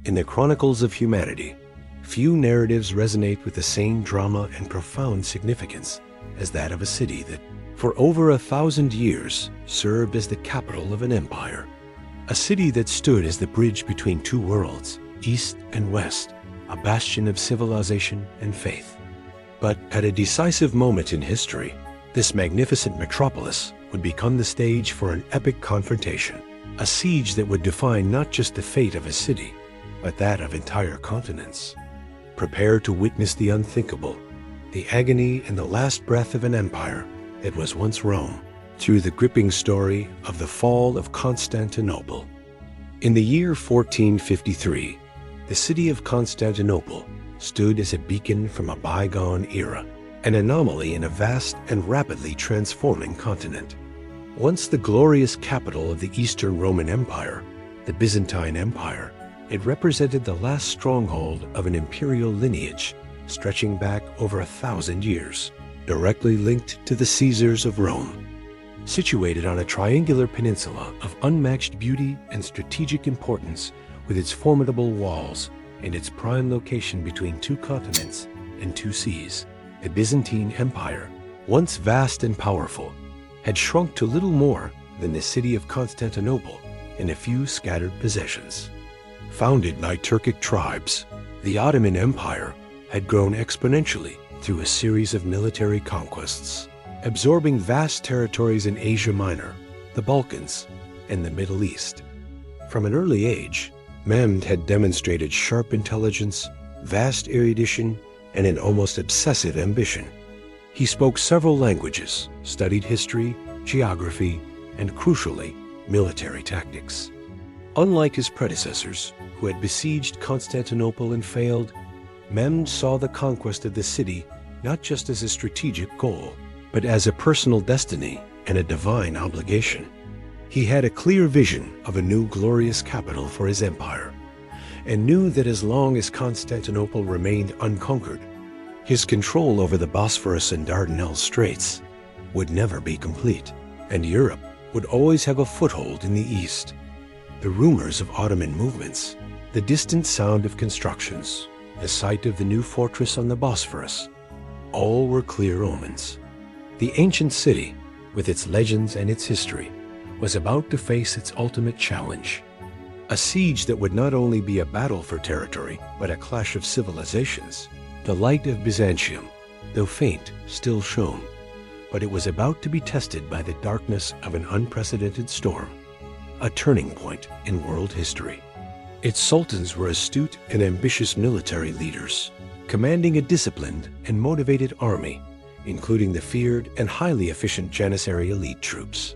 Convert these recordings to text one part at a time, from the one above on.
In the chronicles of humanity, few narratives resonate with the same drama and profound significance as that of a city that, for over 1,000 years, served as the capital of an empire. A city that stood as the bridge between two worlds, East and West, a bastion of civilization and faith. But at a decisive moment in history, this magnificent metropolis would become the stage for an epic confrontation, a siege that would define not just the fate of a city, but that of entire continents. Prepare to witness the unthinkable, the agony and the last breath of an empire that was once Rome, through the gripping story of the Fall of Constantinople. In the year 1453, the city of Constantinople stood as a beacon from a bygone era, an anomaly in a vast and rapidly transforming continent. Once the glorious capital of the Eastern Roman Empire, the Byzantine Empire, it represented the last stronghold of an imperial lineage stretching back over 1,000 years, directly linked to the Caesars of Rome. Situated on a triangular peninsula of unmatched beauty and strategic importance, with its formidable walls and its prime location between two continents and two seas, the Byzantine Empire, once vast and powerful, had shrunk to little more than the city of Constantinople and a few scattered possessions. Founded by Turkic tribes, the Ottoman Empire had grown exponentially through a series of military conquests, absorbing vast territories in Asia Minor, the Balkans, and the Middle East. From an early age, Mehmed had demonstrated sharp intelligence, vast erudition, and an almost obsessive ambition. He spoke several languages, studied history, geography, and crucially, military tactics. Unlike his predecessors, who had besieged Constantinople and failed, Mehmed saw the conquest of the city not just as a strategic goal, but as a personal destiny and a divine obligation. He had a clear vision of a new glorious capital for his empire, and knew that as long as Constantinople remained unconquered, his control over the Bosphorus and Dardanelles Straits would never be complete, and Europe would always have a foothold in the east. The rumors of Ottoman movements, the distant sound of constructions, the sight of the new fortress on the Bosphorus, all were clear omens. The ancient city, with its legends and its history, was about to face its ultimate challenge. A siege that would not only be a battle for territory, but a clash of civilizations. The light of Byzantium, though faint, still shone, but it was about to be tested by the darkness of an unprecedented storm, a turning point in world history. Its sultans were astute and ambitious military leaders, commanding a disciplined and motivated army, including the feared and highly efficient Janissary elite troops.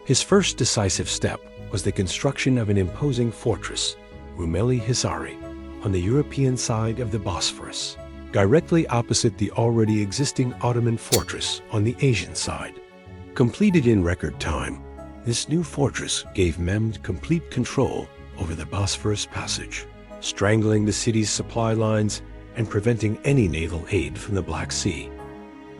His first decisive step was the construction of an imposing fortress, Rumeli Hisari, on the European side of the Bosphorus, directly opposite the already existing Ottoman fortress on the Asian side. Completed in record time, this new fortress gave Mehmed complete control over the Bosphorus passage, strangling the city's supply lines and preventing any naval aid from the Black Sea.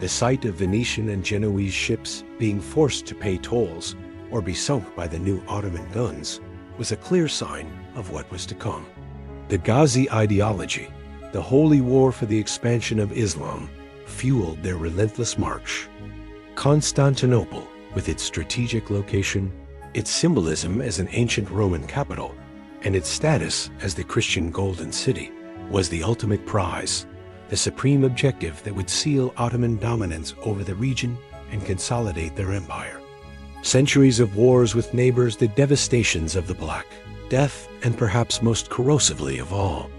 The sight of Venetian and Genoese ships being forced to pay tolls or be sunk by the new Ottoman guns was a clear sign of what was to come. The Ghazi ideology, the holy war for the expansion of Islam, fueled their relentless march. Constantinople, with its strategic location, its symbolism as an ancient Roman capital, and its status as the Christian Golden City, was the ultimate prize, the supreme objective that would seal Ottoman dominance over the region and consolidate their empire. Centuries of wars with neighbors, the devastations of the Black Death, and perhaps most corrosively of all,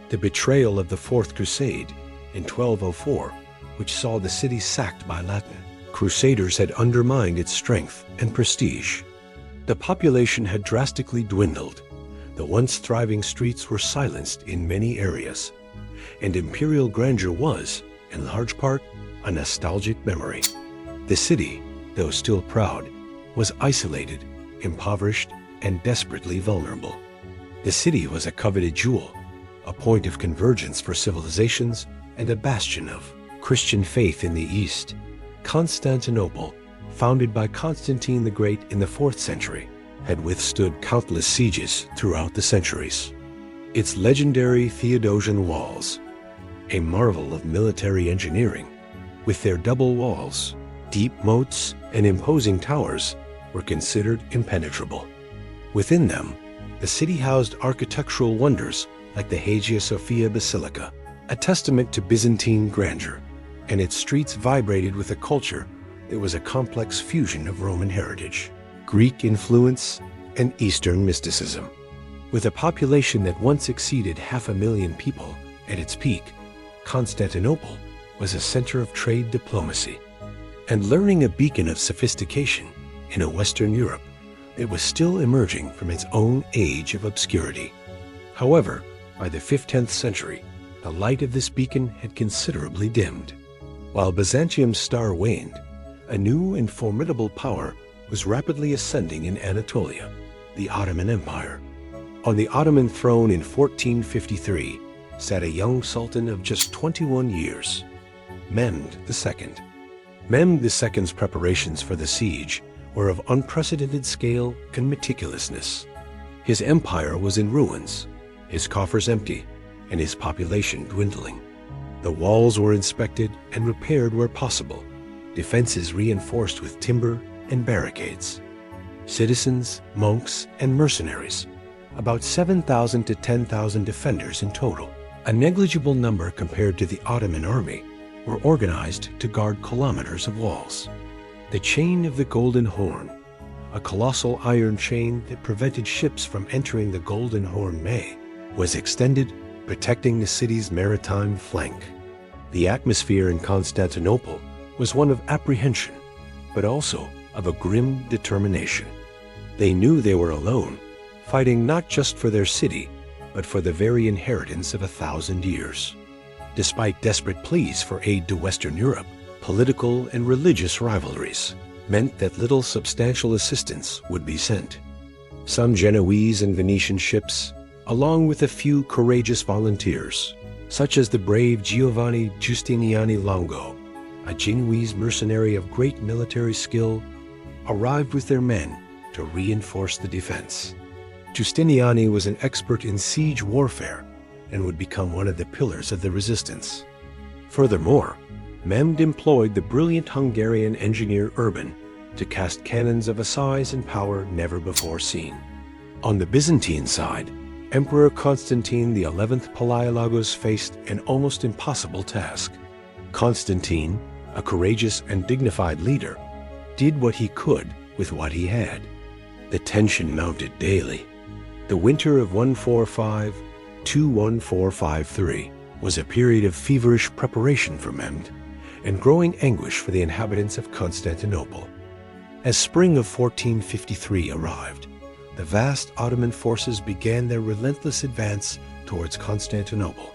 the betrayal of the Fourth Crusade in 1204, which saw the city sacked by Latin Crusaders, had undermined its strength and prestige. The population had drastically dwindled. The once thriving streets were silenced in many areas, and imperial grandeur was, in large part, a nostalgic memory. The city, though still proud, was isolated, impoverished, and desperately vulnerable. The city was a coveted jewel, a point of convergence for civilizations, and a bastion of Christian faith in the East. Constantinople, founded by Constantine the Great in the 4th century, had withstood countless sieges throughout the centuries. Its legendary Theodosian walls, a marvel of military engineering, with their double walls, deep moats, and imposing towers, were considered impenetrable. Within them, the city housed architectural wonders like the Hagia Sophia Basilica, a testament to Byzantine grandeur, and its streets vibrated with a culture that was a complex fusion of Roman heritage, Greek influence, and Eastern mysticism. With a population that once exceeded 500,000 people at its peak, Constantinople was a center of trade diplomacy and learning, a beacon of sophistication in a Western Europe that was still emerging from its own age of obscurity. However, by the 15th century, the light of this beacon had considerably dimmed. While Byzantium's star waned, a new and formidable power was rapidly ascending in Anatolia, the Ottoman Empire. On the Ottoman throne in 1453 sat a young sultan of just 21 years, Mehmed II. Mehmed II's preparations for the siege were of unprecedented scale and meticulousness. His empire was in ruins, his coffers empty, and his population dwindling. The walls were inspected and repaired where possible, defenses reinforced with timber and barricades. Citizens, monks, and mercenaries, about 7,000 to 10,000 defenders in total, a negligible number compared to the Ottoman army, were organized to guard kilometers of walls. The chain of the Golden Horn, a colossal iron chain that prevented ships from entering the Golden Horn Bay, was extended, protecting the city's maritime flank. The atmosphere in Constantinople was one of apprehension, but also of a grim determination. They knew they were alone, fighting not just for their city, but for the very inheritance of 1,000 years. Despite desperate pleas for aid to Western Europe, political and religious rivalries meant that little substantial assistance would be sent. Some Genoese and Venetian ships, along with a few courageous volunteers, such as the brave Giovanni Giustiniani Longo, a Genoese mercenary of great military skill, arrived with their men to reinforce the defense. Giustiniani was an expert in siege warfare and would become one of the pillars of the resistance. Furthermore, Mehmed employed the brilliant Hungarian engineer Urban to cast cannons of a size and power never before seen. On the Byzantine side, Emperor Constantine XI Palaiologos faced an almost impossible task. Constantine, a courageous and dignified leader, did what he could with what he had. The tension mounted daily. The winter of 145–1453 was a period of feverish preparation for Mehmed and growing anguish for the inhabitants of Constantinople. As spring of 1453 arrived, the vast Ottoman forces began their relentless advance towards Constantinople.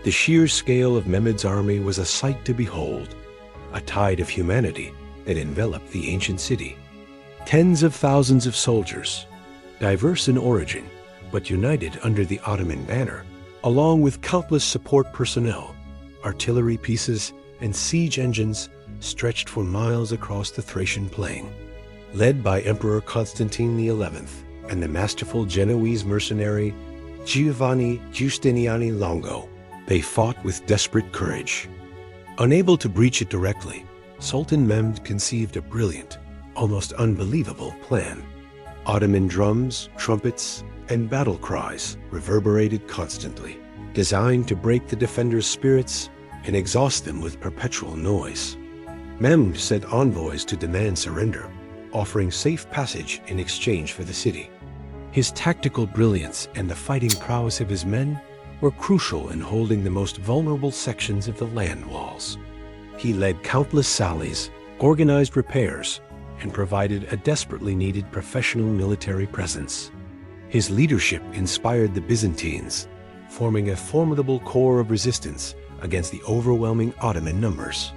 The sheer scale of Mehmed's army was a sight to behold, a tide of humanity that enveloped the ancient city. Tens of thousands of soldiers, diverse in origin, but united under the Ottoman banner, along with countless support personnel, artillery pieces, and siege engines stretched for miles across the Thracian plain. Led by Emperor Constantine XI and the masterful Genoese mercenary Giovanni Giustiniani Longo, they fought with desperate courage. Unable to breach it directly, Sultan Mehmed conceived a brilliant, almost unbelievable plan. Ottoman drums, trumpets, and battle cries reverberated constantly, designed to break the defenders' spirits and exhaust them with perpetual noise. Mehmed sent envoys to demand surrender, offering safe passage in exchange for the city. His tactical brilliance and the fighting prowess of his men were crucial in holding the most vulnerable sections of the land walls. He led countless sallies, organized repairs, and provided a desperately needed professional military presence. His leadership inspired the Byzantines, forming a formidable core of resistance against the overwhelming Ottoman numbers.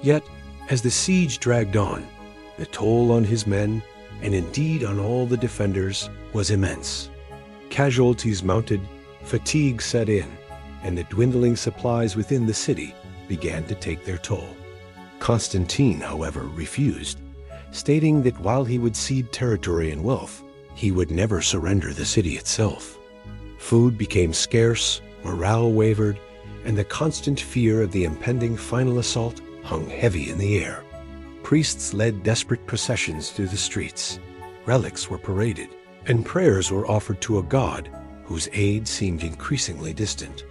Yet, as the siege dragged on, the toll on his men, and indeed on all the defenders, was immense. Casualties mounted, fatigue set in, and the dwindling supplies within the city began to take their toll. Constantine, however, refused, stating that while he would cede territory and wealth, he would never surrender the city itself. Food became scarce, morale wavered, and the constant fear of the impending final assault hung heavy in the air. Priests led desperate processions through the streets. Relics were paraded, and prayers were offered to a god whose aid seemed increasingly distant.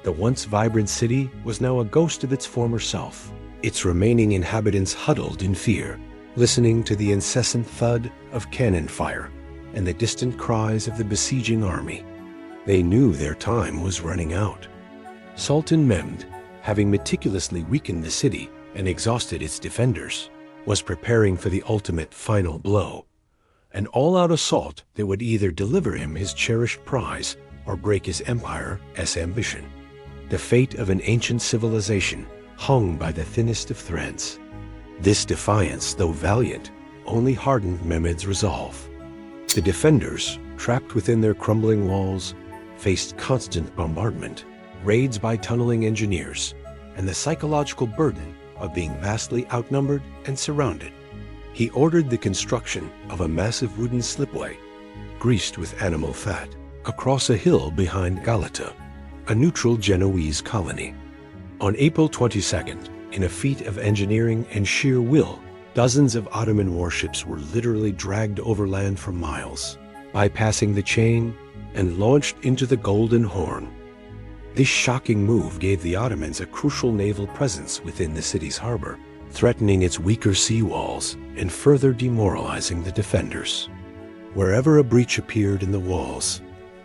The once vibrant city was now a ghost of its former self, its remaining inhabitants huddled in fear, listening to the incessant thud of cannon fire and the distant cries of the besieging army. They knew their time was running out. Sultan Mehmed, having meticulously weakened the city and exhausted its defenders, was preparing for the ultimate final blow, an all-out assault that would either deliver him his cherished prize or break his empire's ambition. The fate of an ancient civilization hung by the thinnest of threads. This defiance, though valiant, only hardened Mehmed's resolve. The defenders, trapped within their crumbling walls, faced constant bombardment, raids by tunneling engineers, and the psychological burden of being vastly outnumbered and surrounded. He ordered the construction of a massive wooden slipway, greased with animal fat, across a hill behind Galata, a neutral Genoese colony. On April 22nd, in a feat of engineering and sheer will, dozens of Ottoman warships were literally dragged overland for miles, bypassing the chain and launched into the Golden Horn. This shocking move gave the Ottomans a crucial naval presence within the city's harbor, threatening its weaker sea walls and further demoralizing the defenders. Wherever a breach appeared in the walls,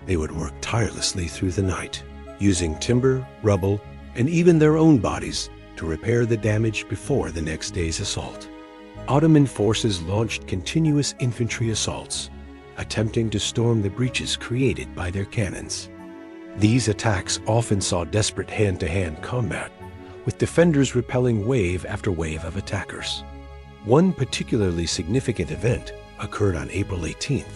they would work tirelessly through the night, using timber, rubble, and even their own bodies to repair the damage before the next day's assault. Ottoman forces launched continuous infantry assaults, attempting to storm the breaches created by their cannons. These attacks often saw desperate hand-to-hand combat, with defenders repelling wave after wave of attackers. One particularly significant event occurred on April 18th,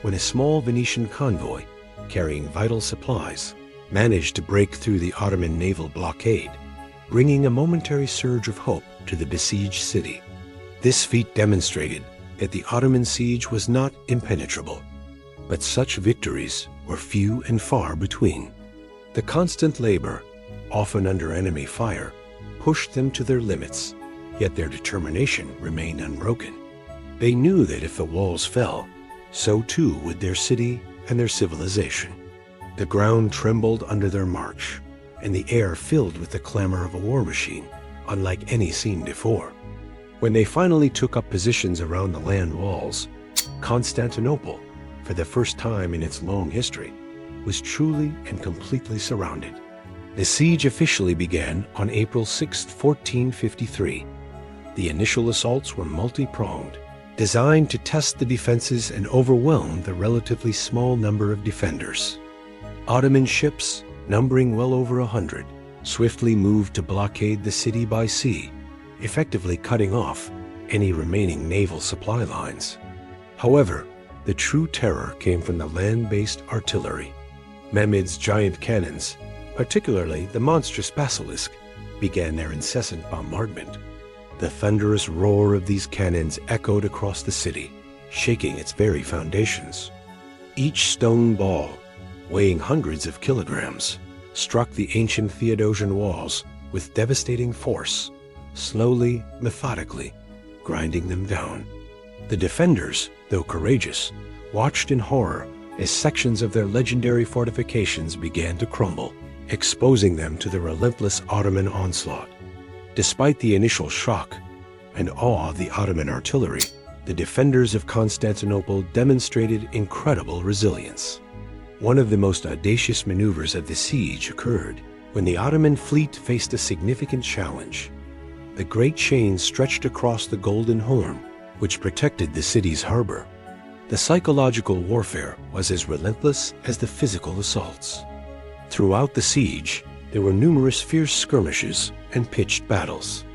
when a small Venetian convoy, carrying vital supplies, managed to break through the Ottoman naval blockade, bringing a momentary surge of hope to the besieged city. This feat demonstrated that the Ottoman siege was not impenetrable, but such victories were few and far between. The constant labor, often under enemy fire, pushed them to their limits, yet their determination remained unbroken. They knew that if the walls fell, so too would their city and their civilization. The ground trembled under their march, and the air filled with the clamor of a war machine, unlike any seen before. When they finally took up positions around the land walls, Constantinople, for the first time in its long history, was truly and completely surrounded. The siege officially began on April 6, 1453. The initial assaults were multi-pronged, designed to test the defenses and overwhelm the relatively small number of defenders. Ottoman ships, numbering well over 100, swiftly moved to blockade the city by sea, effectively cutting off any remaining naval supply lines. However, the true terror came from the land-based artillery. Mehmed's giant cannons, particularly the monstrous basilisk, began their incessant bombardment. The thunderous roar of these cannons echoed across the city, shaking its very foundations. Each stone ball, weighing hundreds of kilograms, struck the ancient Theodosian walls with devastating force, slowly, methodically, grinding them down. The defenders, though courageous, watched in horror as sections of their legendary fortifications began to crumble, exposing them to the relentless Ottoman onslaught. Despite the initial shock and awe of the Ottoman artillery, the defenders of Constantinople demonstrated incredible resilience. One of the most audacious maneuvers of the siege occurred when the Ottoman fleet faced a significant challenge. The great chain stretched across the Golden Horn, which protected the city's harbor. The psychological warfare was as relentless as the physical assaults. Throughout the siege, there were numerous fierce skirmishes and pitched battles.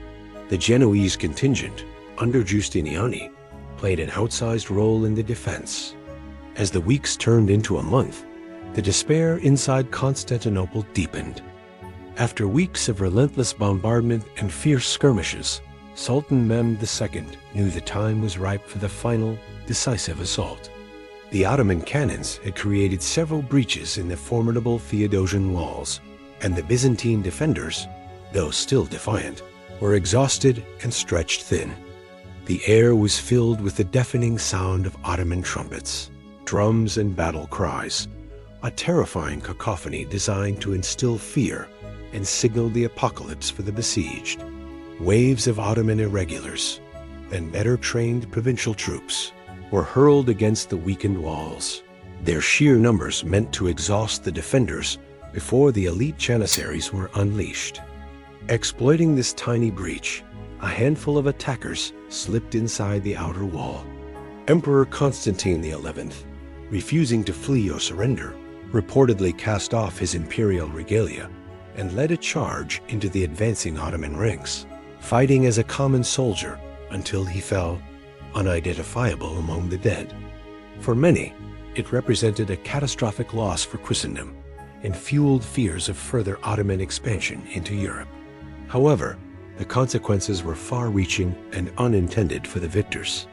The Genoese contingent, under Giustiniani, played an outsized role in the defense. As the weeks turned into a month, the despair inside Constantinople deepened. After weeks of relentless bombardment and fierce skirmishes, Sultan Mehmed II knew the time was ripe for the final, decisive assault. The Ottoman cannons had created several breaches in the formidable Theodosian walls, and the Byzantine defenders, though still defiant, were exhausted and stretched thin. The air was filled with the deafening sound of Ottoman trumpets, drums, and battle cries, a terrifying cacophony designed to instill fear and signal the apocalypse for the besieged. Waves of Ottoman irregulars and better-trained provincial troops were hurled against the weakened walls. Their sheer numbers meant to exhaust the defenders before the elite janissaries were unleashed. Exploiting this tiny breach, a handful of attackers slipped inside the outer wall. Emperor Constantine XI, refusing to flee or surrender, reportedly cast off his imperial regalia and led a charge into the advancing Ottoman ranks, fighting as a common soldier until he fell unidentifiable among the dead. For many, it represented a catastrophic loss for Christendom and fueled fears of further Ottoman expansion into Europe. However, the consequences were far-reaching and unintended for the victors.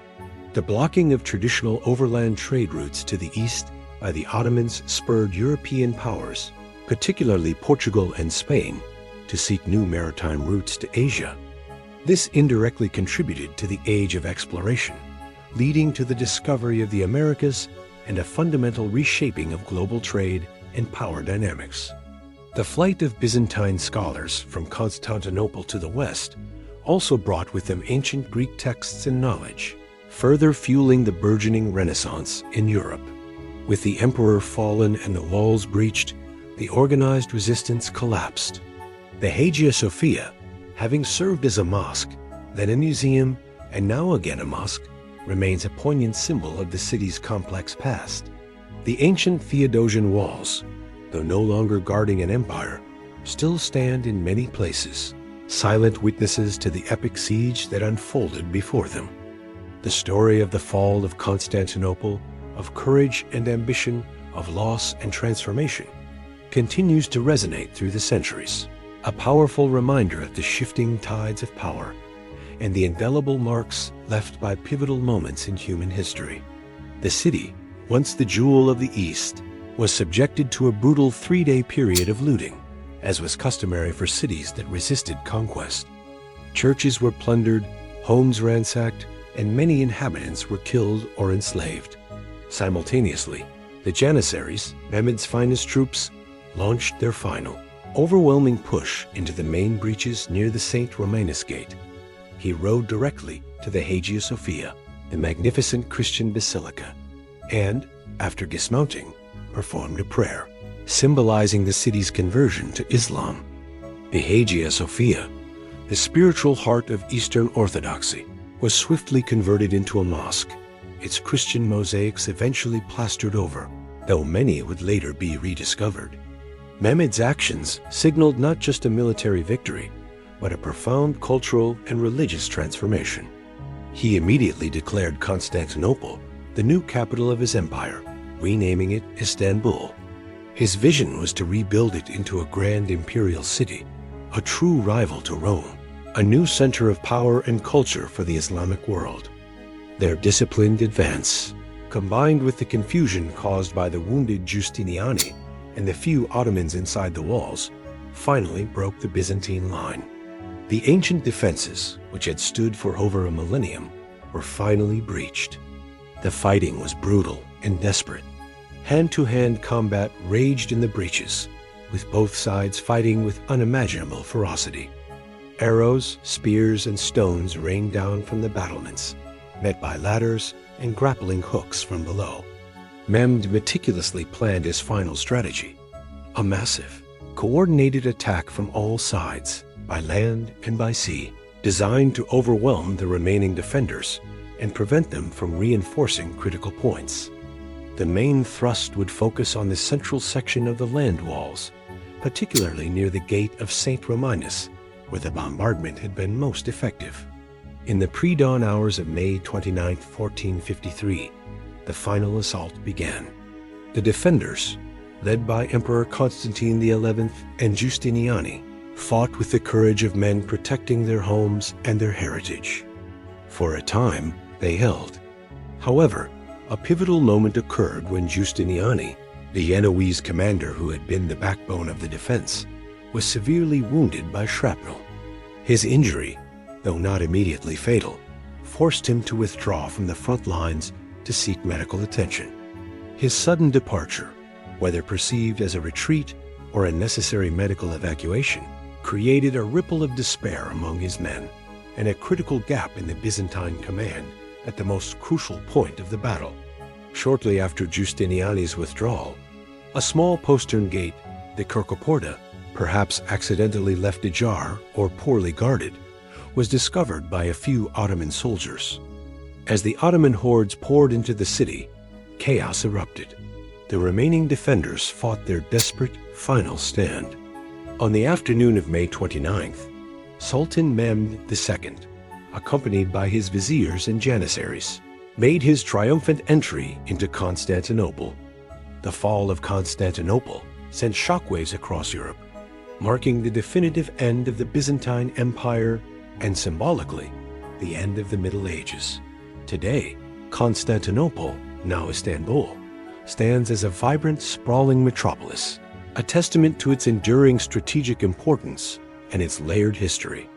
The blocking of traditional overland trade routes to the east by the Ottomans spurred European powers, particularly Portugal and Spain, to seek new maritime routes to Asia. This indirectly contributed to the age of exploration, leading to the discovery of the Americas and a fundamental reshaping of global trade and power dynamics. The flight of Byzantine scholars from Constantinople to the west also brought with them ancient Greek texts and knowledge, further fueling the burgeoning Renaissance in Europe. With the emperor fallen and the walls breached, the organized resistance collapsed. The Hagia Sophia, having served as a mosque, then a museum, and now again a mosque, remains a poignant symbol of the city's complex past. The ancient Theodosian walls, though no longer guarding an empire, still stand in many places, silent witnesses to the epic siege that unfolded before them. The story of the fall of Constantinople, of courage and ambition, of loss and transformation, continues to resonate through the centuries, a powerful reminder of the shifting tides of power and the indelible marks left by pivotal moments in human history. The city, once the jewel of the East, was subjected to a brutal 3-day period of looting, as was customary for cities that resisted conquest. Churches were plundered, homes ransacked, and many inhabitants were killed or enslaved. Simultaneously, the Janissaries, Mehmed's finest troops, launched their final, overwhelming push into the main breaches near the St. Romanus Gate. He rode directly to the Hagia Sophia, the magnificent Christian basilica, and, after dismounting, performed a prayer, symbolizing the city's conversion to Islam. The Hagia Sophia, the spiritual heart of Eastern Orthodoxy, was swiftly converted into a mosque, its Christian mosaics eventually plastered over, though many would later be rediscovered. Mehmed's actions signaled not just a military victory, but a profound cultural and religious transformation. He immediately declared Constantinople the new capital of his empire, renaming it Istanbul. His vision was to rebuild it into a grand imperial city, a true rival to Rome, a new center of power and culture for the Islamic world. Their disciplined advance, combined with the confusion caused by the wounded Giustiniani and the few Ottomans inside the walls, finally broke the Byzantine line. The ancient defenses, which had stood for over a millennium, were finally breached. The fighting was brutal and desperate. Hand-to-hand combat raged in the breaches, with both sides fighting with unimaginable ferocity. Arrows, spears, and stones rained down from the battlements, met by ladders and grappling hooks from below. Mehmed meticulously planned his final strategy, a massive, coordinated attack from all sides, by land and by sea, designed to overwhelm the remaining defenders and prevent them from reinforcing critical points. The main thrust would focus on the central section of the land walls, particularly near the gate of St. Romanus, where the bombardment had been most effective. In the pre-dawn hours of May 29, 1453, the final assault began. The defenders, led by Emperor Constantine XI and Giustiniani, fought with the courage of men protecting their homes and their heritage. For a time, they held. However, A pivotal moment occurred when Giustiniani, the Genoese commander who had been the backbone of the defense, was severely wounded by shrapnel. His injury, though not immediately fatal, forced him to withdraw from the front lines to seek medical attention. His sudden departure, whether perceived as a retreat or a necessary medical evacuation, created a ripple of despair among his men and a critical gap in the Byzantine command at the most crucial point of the battle. Shortly after Giustiniani's withdrawal, a small postern gate, the Kirkoporta, perhaps accidentally left ajar or poorly guarded, was discovered by a few Ottoman soldiers. As the Ottoman hordes poured into the city, chaos erupted. The remaining defenders fought their desperate final stand. On the afternoon of May 29th, Sultan Mehmed II, accompanied by his viziers and janissaries, made his triumphant entry into Constantinople. The fall of Constantinople sent shockwaves across Europe, marking the definitive end of the Byzantine Empire and symbolically the end of the Middle Ages. Today, Constantinople, now Istanbul, stands as a vibrant, sprawling metropolis, a testament to its enduring strategic importance and its layered history.